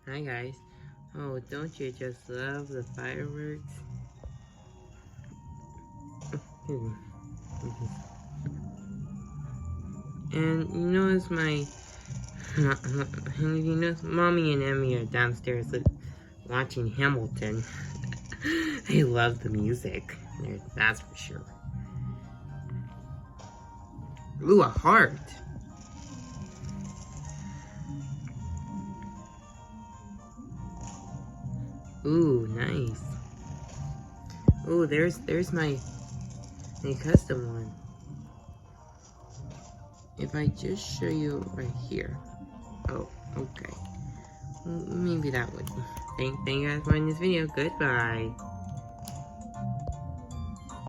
Hi guys. Oh, don't you just love the fireworks? And you notice Mommy and Emmy are downstairs watching Hamilton. They love the music. That's for sure. Ooh, a heart. Ooh, nice. Ooh, there's my custom one. If I just show you right here. Oh, okay. Maybe that would. Thank you guys for watching this video. Goodbye.